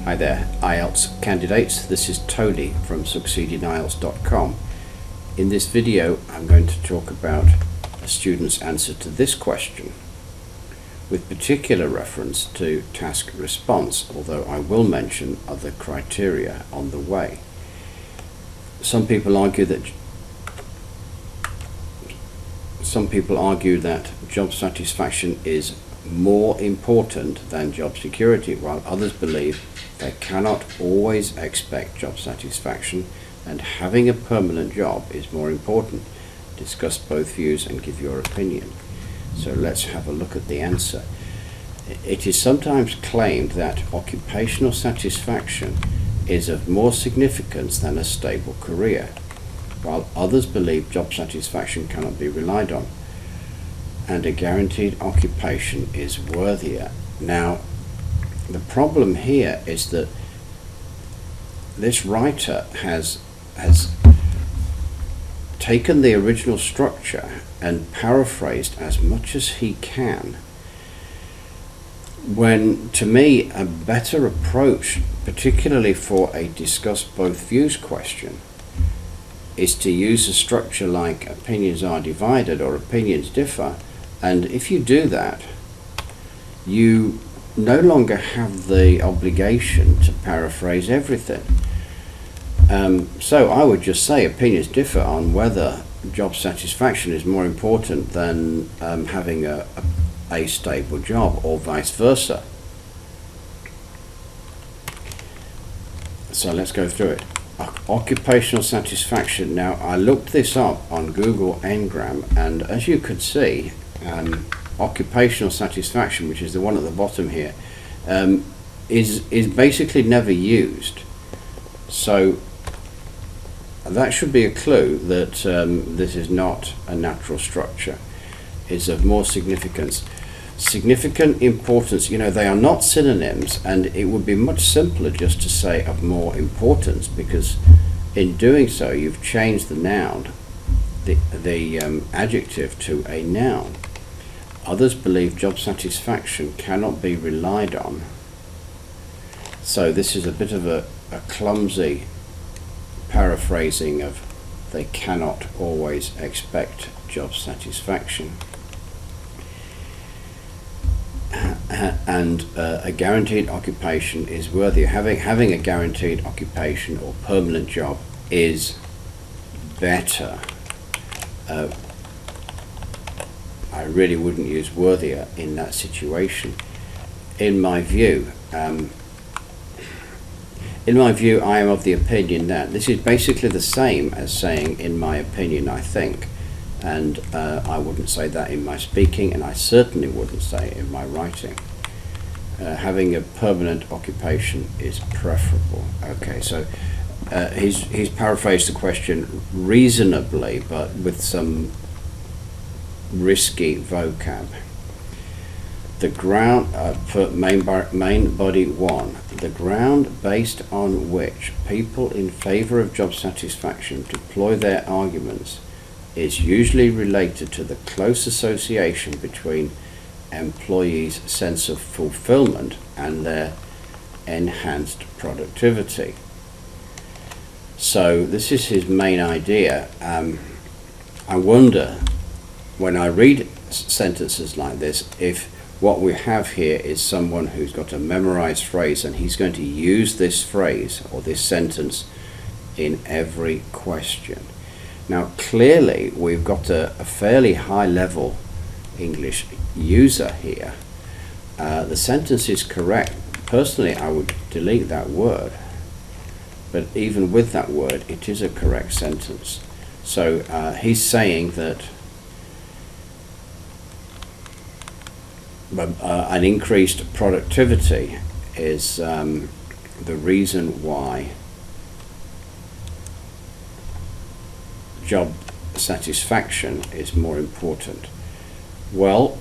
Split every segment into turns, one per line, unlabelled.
Hi there, IELTS candidates. This is Tony from succeedinielts.com. In this video, I'm going to talk about a student's answer to this question, with particular reference to task response, although I will mention other criteria on the way. Some people argue that job satisfaction is more important than job security, while others believe they cannot always expect job satisfaction and having a permanent job is more important. Discuss both views and give your opinion. So let's have a look at the answer. It is sometimes claimed that occupational satisfaction is of more significance than a stable career, while others believe job satisfaction cannot be relied on and a guaranteed occupation is worthier. Now, the problem here is that this writer has taken the original structure and paraphrased as much as he can, when to me a better approach, particularly for a discuss both views question, is to use a structure like opinions are divided or opinions differ. And if you do that, you no longer have the obligation to paraphrase everything. So I would just say opinions differ on whether job satisfaction is more important than having a stable job, or vice versa. So let's go through it. Occupational satisfaction. Now, I looked this up on Google Ngram, and as you could see, occupational satisfaction, which is the one at the bottom here, is basically never used. So that should be a clue that this is not a natural structure. It's of more significance. Significant importance, they are not synonyms, and it would be much simpler just to say of more importance, because in doing so you've changed the noun, the adjective, to a noun. Others believe job satisfaction cannot be relied on. So this is a bit of a clumsy paraphrasing of they cannot always expect job satisfaction. And a guaranteed occupation is worthy. Having a guaranteed occupation or permanent job is better. I really wouldn't use worthier in that situation. In my view, I am of the opinion that this is basically the same as saying in my opinion, I think. And I wouldn't say that in my speaking, and I certainly wouldn't say it in my writing. Having a permanent occupation is preferable. Okay, so he's paraphrased the question reasonably, but with some risky vocab. The ground, for main body 1, the ground based on which people in favour of job satisfaction deploy their arguments is usually related to the close association between employees' sense of fulfillment and their enhanced productivity. So this is his main idea. I wonder, when I read sentences like this, if what we have here is someone who's got a memorized phrase and he's going to use this phrase or this sentence in every question. Now, clearly, we've got a fairly high-level English user here. The sentence is correct. Personally, I would delete that word, but even with that word, it is a correct sentence. So he's saying that an increased productivity is the reason why job satisfaction is more important. Well,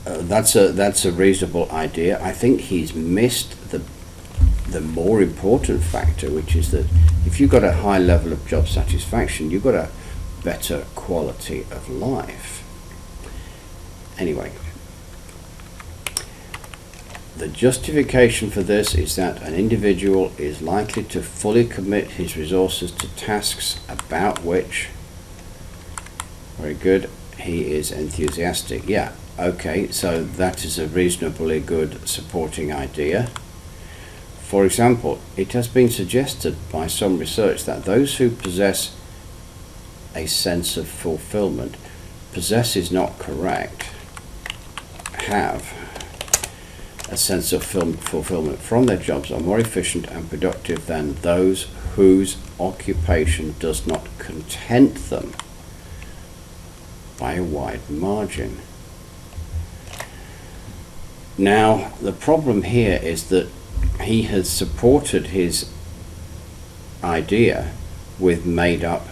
that's a reasonable idea. I think he's missed the more important factor, which is that if you've got a high level of job satisfaction, you've got a better quality of life. Anyway, The justification for this is that an individual is likely to fully commit his resources to tasks about which, very good, he is enthusiastic. Yeah, okay, so that is a reasonably good supporting idea. For example, it has been suggested by some research that those who possess a sense of fulfillment, possess is not correct, have a sense of fulfillment from their jobs are more efficient and productive than those whose occupation does not content them by a wide margin. Now, the problem here is that he has supported his idea with made-up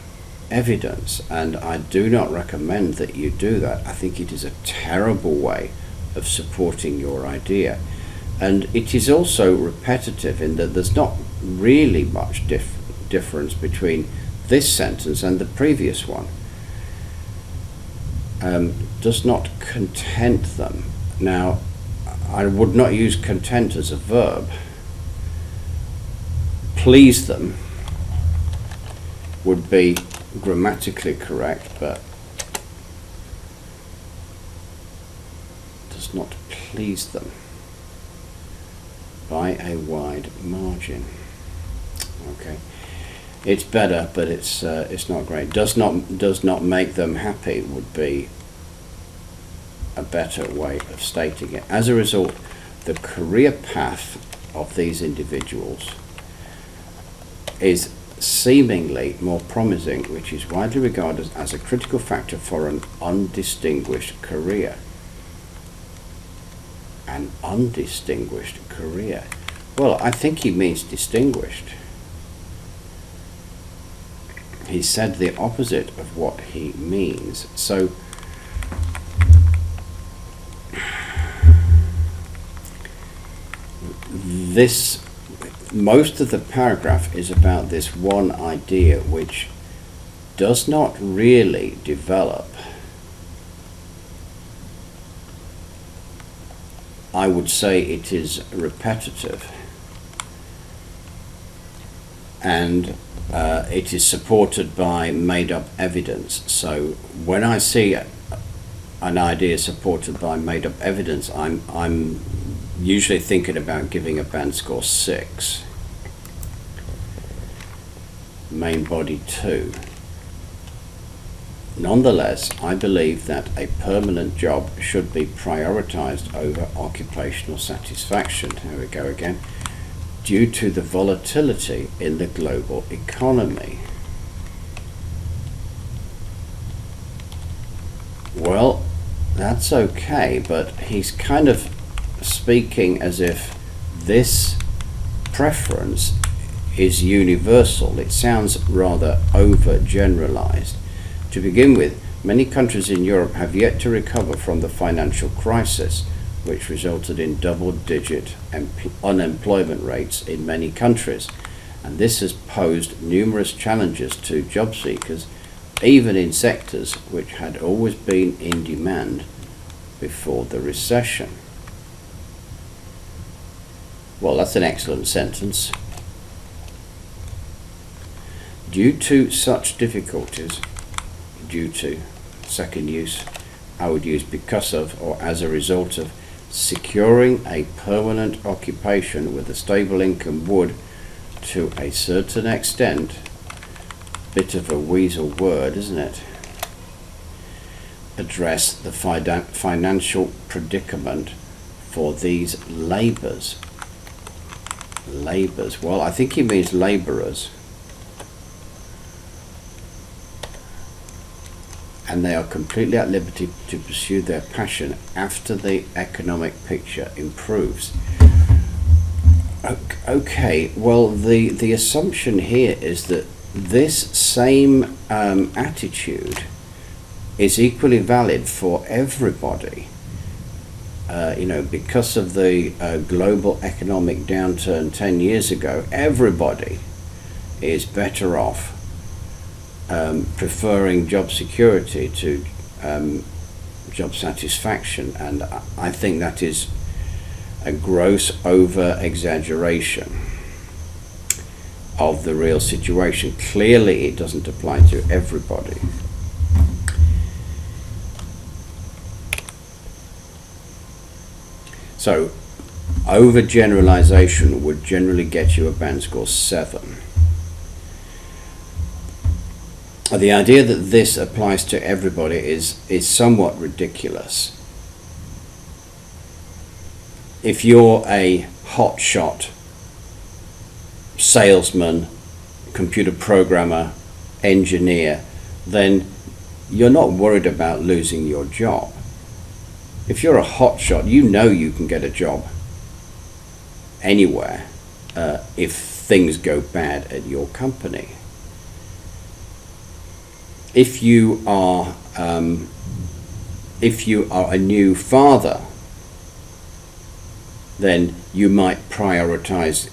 evidence, and I do not recommend that you do that. I think it is a terrible way of supporting your idea, and it is also repetitive in that there's not really much difference between this sentence and the previous one. Does not content them. Now, I would not use content as a verb. Please them would be grammatically correct, but does not please them by a wide margin. Okay, it's better, but it's not great. Does not make them happy would be a better way of stating it. As a result, the career path of these individuals is seemingly more promising, which is widely regarded as a critical factor for an undistinguished career. An undistinguished career. Well, I think he means distinguished. He said the opposite of what he means. So most of the paragraph is about this one idea which does not really develop. I would say it is repetitive, and it is supported by made-up evidence. So when I see an idea supported by made-up evidence, I'm usually thinking about giving a band score 6, main body 2. Nonetheless, I believe that a permanent job should be prioritized over occupational satisfaction. Here we go again. Due to the volatility in the global economy. Well, that's okay, but he's kind of speaking as if this preference is universal. It sounds rather overgeneralized. To begin with, many countries in Europe have yet to recover from the financial crisis, which resulted in double-digit unemployment rates in many countries, and this has posed numerous challenges to job seekers, even in sectors which had always been in demand before the recession. Well, that's an excellent sentence. Due to such difficulties, due to, second use, I would use because of or as a result of, securing a permanent occupation with a stable income would, to a certain extent, bit of a weasel word, isn't it, address the financial predicament for these labourers. Labourers, well, I think he means labourers. And they are completely at liberty to pursue their passion after the economic picture improves. Okay, well, the assumption here is that this same attitude is equally valid for everybody. Because of the global economic downturn 10 years ago, everybody is better off preferring job security to job satisfaction, and I think that is a gross over-exaggeration of the real situation. Clearly, it doesn't apply to everybody. So, overgeneralization would generally get you a band score 7. The idea that this applies to everybody is somewhat ridiculous. If you're a hotshot salesman, computer programmer, engineer, then you're not worried about losing your job. If you're a hotshot, you know you can get a job anywhere if things go bad at your company. If you are a new father, then you might prioritize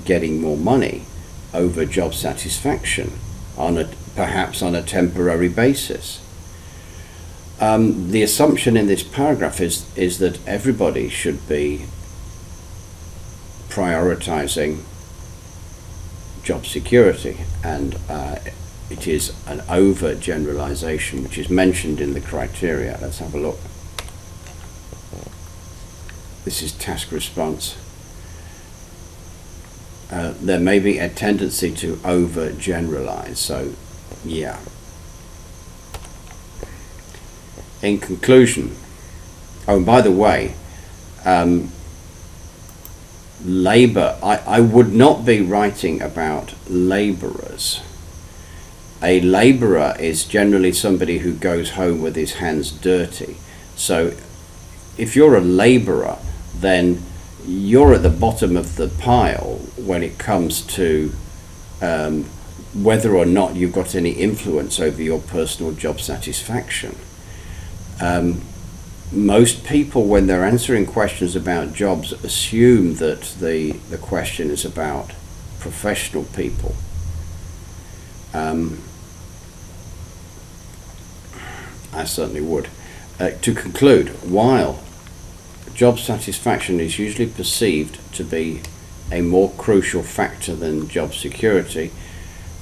getting more money over job satisfaction perhaps on a temporary basis. The assumption in this paragraph is that everybody should be prioritizing job security, and it is an overgeneralization which is mentioned in the criteria. Let's have a look. This is task response. There may be a tendency to overgeneralize, so yeah. In conclusion, oh, and by the way, labor, I would not be writing about laborers. A laborer is generally somebody who goes home with his hands dirty. So if you're a laborer, then you're at the bottom of the pile when it comes to whether or not you've got any influence over your personal job satisfaction. Most people, when they're answering questions about jobs, assume that the question is about professional people. I certainly would. To conclude, while job satisfaction is usually perceived to be a more crucial factor than job security,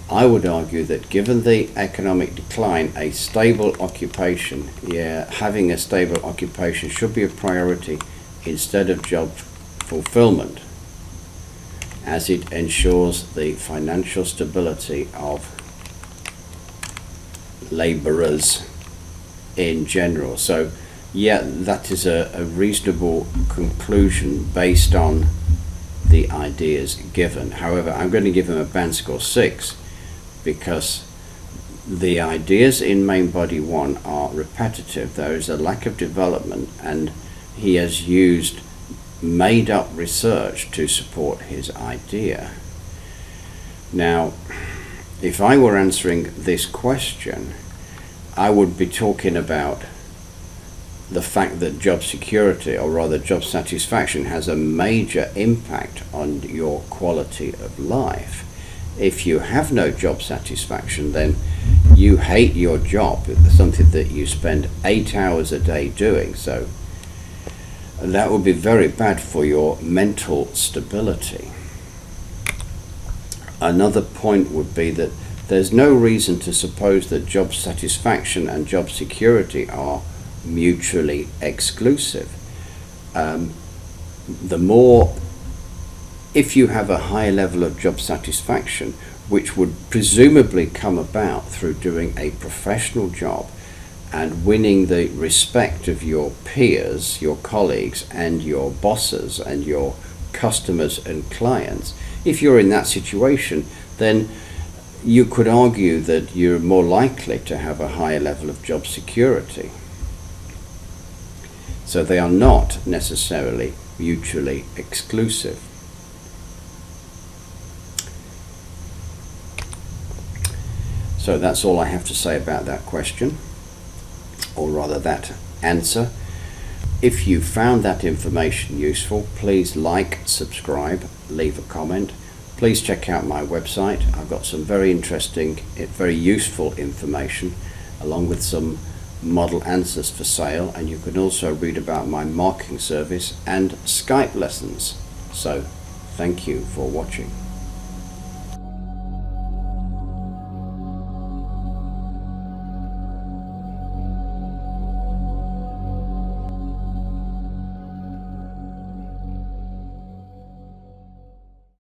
I would argue that given the economic decline, a stable occupation, having a stable occupation should be a priority instead of job fulfillment, as it ensures the financial stability of laborers in general. So yeah, that is a reasonable conclusion based on the ideas given. However, I'm going to give him a band score 6 because the ideas in main body 1 are repetitive. There is a lack of development, and he has used made up research to support his idea. Now, if I were answering this question, I would be talking about the fact that job security, or rather job satisfaction, has a major impact on your quality of life. If you have no job satisfaction, then you hate your job. It's something that you spend 8 hours a day doing, so that would be very bad for your mental stability. Another point would be that there's no reason to suppose that job satisfaction and job security are mutually exclusive. If you have a high level of job satisfaction, which would presumably come about through doing a professional job and winning the respect of your peers, your colleagues, and your bosses, and your customers and clients, if you're in that situation, then you could argue that you're more likely to have a higher level of job security. So they are not necessarily mutually exclusive. So that's all I have to say about that question, or rather that answer. If you found that information useful, please like, subscribe, leave a comment. Please check out my website. I've got some very interesting, very useful information, along with some model answers for sale, and you can also read about my marking service and Skype lessons. So thank you for watching.